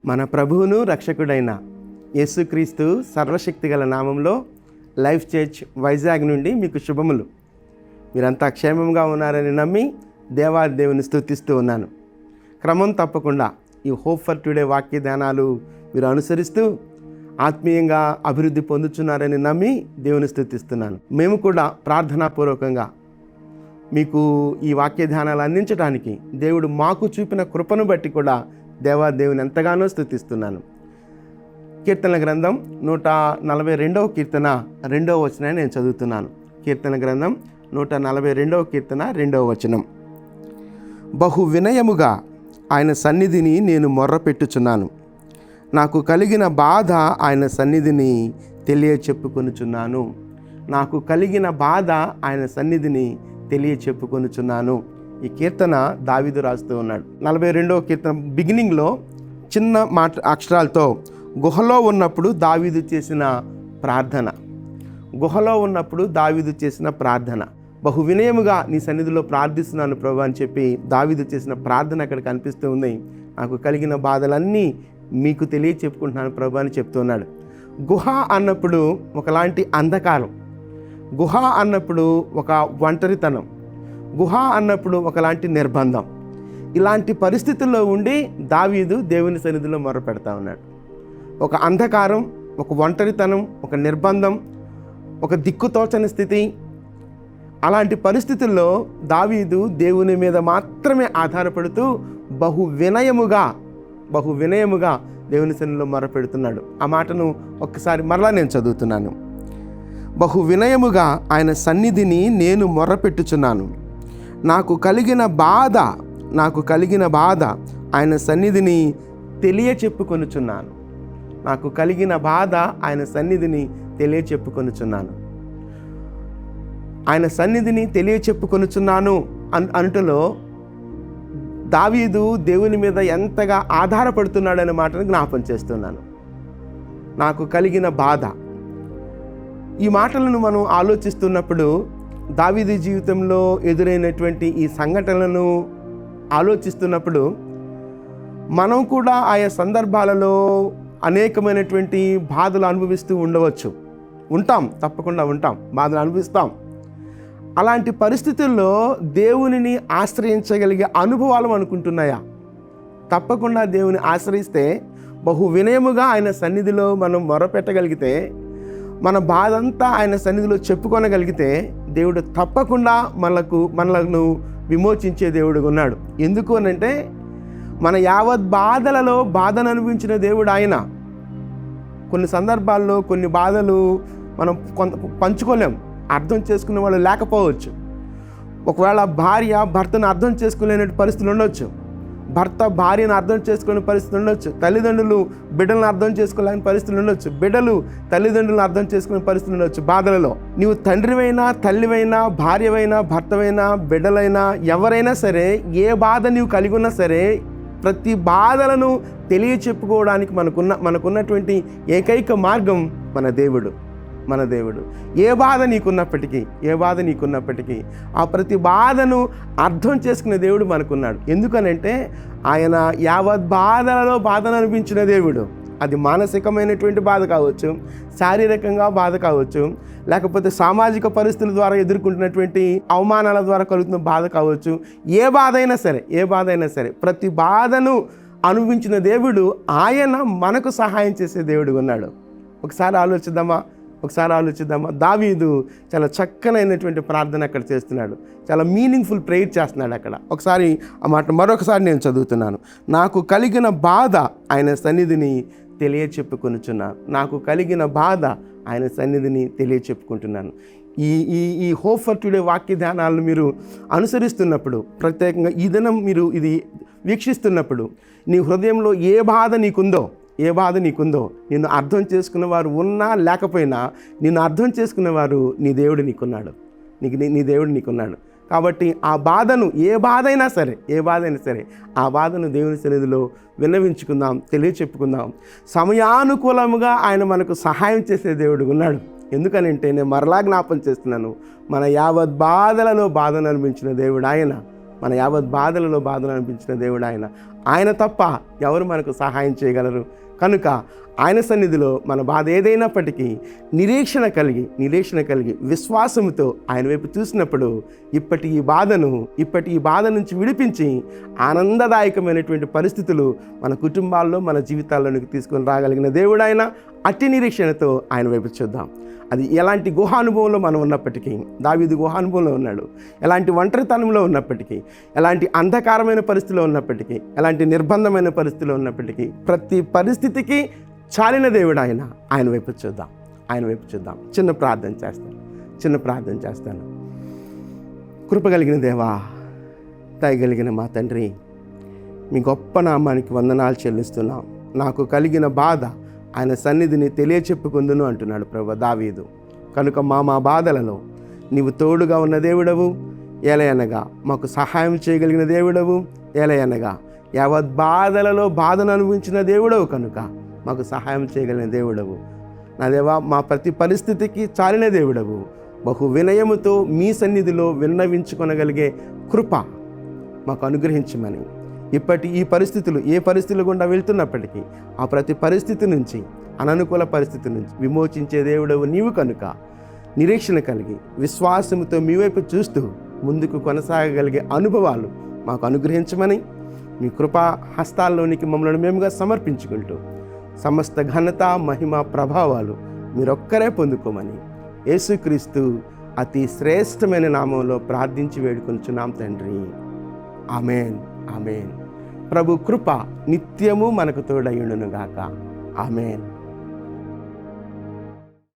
మన ప్రభువును రక్షకుడైన యేసుక్రీస్తు సర్వశక్తిగల నామంలో లైఫ్ చర్చ్ వైజాగ్ నుండి మీకు శుభములు. మీరంతా క్షేమంగా ఉన్నారని నమ్మి దేవాది దేవుని స్తుతిస్తూ ఉన్నాను. క్రమం తప్పకుండా ఈ హోప్ ఫర్ టుడే వాక్య ధ్యానాలు మీరు అనుసరిస్తూ ఆత్మీయంగా అభివృద్ధి పొందుతున్నారని నమ్మి దేవుని స్తుతిస్తున్నాను. మేము కూడా ప్రార్థనాపూర్వకంగా మీకు ఈ వాక్య ధ్యానాలు అందించడానికి దేవుడు మాకు చూపిన కృపను బట్టి కూడా దేవాదేవుని ఎంతగానో స్తుతిస్తున్నాను. కీర్తన గ్రంథం 142వ కీర్తన 2వ వచనాన్ని నేను చదువుతున్నాను. కీర్తన గ్రంథం 142వ కీర్తన 2వ వచనం. బహు వినయముగా ఆయన సన్నిధిని నేను మొర్రపెట్టుచున్నాను, నాకు కలిగిన బాధ ఆయన సన్నిధిని తెలియచెప్పుకొనుచున్నాను. నాకు కలిగిన బాధ ఆయన సన్నిధిని తెలియచెప్పుకొనుచున్నాను. ఈ కీర్తన దావీదు రాస్తూ ఉన్నాడు. 42వ కీర్తన బిగినింగ్లో చిన్న అక్షరాలతో గుహలో ఉన్నప్పుడు దావీదు చేసిన ప్రార్థన. గుహలో ఉన్నప్పుడు దావీదు చేసిన ప్రార్థన. బహు వినయముగా నీ సన్నిధిలో ప్రార్థిస్తున్నాను ప్రభు అని చెప్పి దావీదు చేసిన ప్రార్థన అక్కడ కనిపిస్తూ ఉంది. నాకు కలిగిన బాధలన్నీ మీకు తెలియచెప్పుకుంటున్నాను ప్రభు అని చెప్తున్నాడు. గుహ అన్నప్పుడు ఒకలాంటి అంధకారం, గుహ అన్నప్పుడు ఒక ఒంటరితనం, గుహ అన్నప్పుడు ఒకలాంటి నిర్బంధం. ఇలాంటి పరిస్థితుల్లో ఉండి దావీదు దేవుని సన్నిధిలో మొరపెడతా ఉన్నాడు. ఒక అంధకారం, ఒక ఒంటరితనం, ఒక నిర్బంధం, ఒక దిక్కుతోచని స్థితి. అలాంటి పరిస్థితుల్లో దావీదు దేవుని మీద మాత్రమే ఆధారపడుతూ బహు వినయముగా దేవుని సన్నిధిలో మొరపెడుతున్నాడు. ఆ మాటను ఒక్కసారి మరలా నేను చదువుతున్నాను. బహు వినయముగా ఆయన సన్నిధిని నేను మొర్రపెట్టుచున్నాను, నాకు కలిగిన బాధ ఆయన సన్నిధిని తెలియచెప్పుకొనుచున్నాను. నాకు కలిగిన బాధ ఆయన సన్నిధిని తెలియచెప్పుకొనుచున్నాను. ఆయన సన్నిధిని తెలియచెప్పుకొనుచున్నాను అంటలో దావీదు దేవుని మీద ఎంతగా ఆధారపడుతున్నాడనే మాటను జ్ఞాపం చేస్తున్నాను. నాకు కలిగిన బాధ. ఈ మాటలను మనం ఆలోచిస్తున్నప్పుడు దావీదు జీవితంలో ఎదురైనటువంటి ఈ సంఘటనలను ఆలోచిస్తున్నప్పుడు మనం కూడా ఆయా సందర్భాలలో అనేకమైనటువంటి బాధలు అనుభవిస్తూ తప్పకుండా ఉంటాం, బాధలు అనుభవిస్తాం. అలాంటి పరిస్థితుల్లో దేవునిని ఆశ్రయించగలిగే అనుభవాలు అనుకుంటున్నాయా? తప్పకుండా దేవుని ఆశ్రయిస్తే, బహు వినయముగా ఆయన సన్నిధిలో మనం మొరపెట్టగలిగితే, మన బాధంతా ఆయన సన్నిధిలో చెప్పుకొనగలిగితే దేవుడు తప్పకుండా మనలను విమోచించే దేవుడుగా ఉన్నాడు. ఎందుకు అనంటే మన యావత్ బాధలలో బాధను అనుభవించిన దేవుడు ఆయన. కొన్ని సందర్భాల్లో కొన్ని బాధలు మనం పంచుకోలేం, అర్థం చేసుకునే వాళ్ళు లేకపోవచ్చు. ఒకవేళ భార్య భర్తను అర్థం చేసుకోలేని పరిస్థితులు ఉండొచ్చు, భర్త భార్యను అర్థం చేసుకునే పరిస్థితులు ఉండొచ్చు, తల్లిదండ్రులు బిడ్డలను అర్థం చేసుకోలేని పరిస్థితులు ఉండొచ్చు, బిడ్డలు తల్లిదండ్రులను అర్థం చేసుకునే పరిస్థితులు ఉండొచ్చు. బాధలలో నీవు తండ్రివైనా, తల్లివైనా, భార్యవైనా, భర్తవైనా, బిడ్డలైనా, ఎవరైనా సరే, ఏ బాధ నీవు కలిగి ఉన్నా సరే, ప్రతి బాధలను తెలియచెప్పుకోవడానికి మనకున్నటువంటి ఏకైక మార్గం మన దేవుడు. ఏ బాధ నీకున్నప్పటికీ ఆ ప్రతి బాధను అర్థం చేసుకునే దేవుడు మనకున్నాడు. ఎందుకనంటే ఆయన యావత్ బాధలలో బాధను అనిపించిన దేవుడు. అది మానసికమైనటువంటి బాధ కావచ్చు, శారీరకంగా బాధ కావచ్చు, లేకపోతే సామాజిక పరిస్థితుల ద్వారా ఎదుర్కొంటున్నటువంటి అవమానాల ద్వారా కలుగుతున్న బాధ కావచ్చు. ఏ బాధ అయినా సరే ప్రతి బాధను అనుభవించిన దేవుడు ఆయన మనకు సహాయం చేసే దేవుడు ఉన్నాడు. ఒకసారి ఆలోచిద్దామా? దావీదు చాలా చక్కనైనటువంటి ప్రార్థన అక్కడ చేస్తున్నాడు, చాలా మీనింగ్ఫుల్ ప్రేయర్ చేస్తున్నాడు అక్కడ. ఒకసారి ఆ మాట మరొకసారి నేను చదువుతున్నాను. నాకు కలిగిన బాధ ఆయన సన్నిధిని తెలియచెప్పుకొనుచున్నాను. నాకు కలిగిన బాధ ఆయన సన్నిధిని తెలియచెప్పుకుంటున్నాను. ఈ హోప్ ఫర్ టుడే వాక్య ధ్యానాలను మీరు అనుసరిస్తున్నప్పుడు, ప్రత్యేకంగా ఈ దినం మీరు ఇది వీక్షిస్తున్నప్పుడు, నీ హృదయంలో ఏ బాధ నీకుందో నిన్ను అర్థం చేసుకునేవారు ఉన్నా లేకపోయినా, నిన్ను అర్థం చేసుకునేవారు నీ దేవుడు నీకున్నాడు. కాబట్టి ఆ బాధను ఏ బాధ అయినా సరే ఆ బాధను దేవుని సన్నిధిలో విన్నవించుకుందాం, తెలియచెప్పుకుందాం. సమయానుకూలముగా ఆయన మనకు సహాయం చేసే దేవుడు ఉన్నాడు. ఎందుకనంటే నేను మరలా జ్ఞాపం చేస్తున్నాను, మన యావత్ బాధలలో బాధను అనిపించిన దేవుడు ఆయన. మన యావత్ బాధలలో బాధను అనిపించిన దేవుడు ఆయన. ఆయన తప్ప ఎవరు మనకు సహాయం చేయగలరు? కనుక ఆయన సన్నిధిలో మన బాధ ఏదైనప్పటికీ నిరీక్షణ కలిగి విశ్వాసంతో ఆయన వైపు చూసినప్పుడు ఇప్పటి ఈ బాధ నుంచి విడిపించి ఆనందదాయకమైనటువంటి పరిస్థితులు మన కుటుంబాల్లో, మన జీవితాల్లోనికి తీసుకొని రాగలిగిన దేవుడు ఆయన. అట్టి నిరీక్షణతో ఆయన వైపు చూద్దాం. అది ఎలాంటి గుహానుభవంలో మనం ఉన్నప్పటికీ, దావీదు గుహానుభవంలో ఉన్నాడు. ఎలాంటి ఒంటరితనంలో ఉన్నప్పటికీ, ఎలాంటి అంధకారమైన పరిస్థితిలో ఉన్నప్పటికీ, ఎలాంటి నిర్బంధమైన పరిస్థితిలో ఉన్నప్పటికీ, ప్రతి పరిస్థితికి చాలిన దేవుడు ఆయన. ఆయన వైపు చూద్దాం. చిన్న ప్రార్థన చేస్తాను. కృపగలిగిన దేవా, దయగలిగిన మా తండ్రి, మీ గొప్ప నామానికి వందనాలు చెల్లిస్తున్నాం. నాకు కలిగిన బాధ ఆయన సన్నిధిని తెలియచెప్పుకుందును అంటున్నాడు ప్రభువా దావీదు. కనుక మా బాధలలో నీవు తోడుగా ఉన్న దేవుడవు, ఏలయనగా మాకు సహాయం చేయగలిగిన దేవుడవు, ఏలయనగా యావత్ బాధలలో బాధను అనుభవించిన దేవుడవు కనుక మాకు సహాయం చేయగలిగిన దేవుడవు. నా దేవా, మా ప్రతి పరిస్థితికి చాలిన దేవుడవు. బహు వినయముతో మీ సన్నిధిలో విన్నవించుకొనగలిగే కృప మాకు అనుగ్రహించమని, ఇప్పటి ఈ పరిస్థితులు ఏ పరిస్థితులు గుండా వెళ్తున్నప్పటికీ ఆ ప్రతి పరిస్థితి నుంచి, అననుకూల పరిస్థితి నుంచి విమోచించే దేవుడవు నీవు కనుక నిరీక్షణ కలిగి విశ్వాసంతో మీ వైపు చూస్తూ ముందుకు కొనసాగగలిగే అనుభవాలు మాకు అనుగ్రహించమని మీ కృపా హస్తాల్లోనికి మమ్మల్ని మేముగా సమర్పించుకుంటూ సమస్త ఘనత, మహిమ, ప్రభావాలు మీరొక్కరే పొందుకోమని యేసుక్రీస్తు అతి శ్రేష్టమైన నామంలో ప్రార్థించి వేడుకొంచున్నాం తండ్రి. ఆమేన్. ప్రభు కృప నిత్యము మనకు తోడయుండును గాక. ఆమేన్.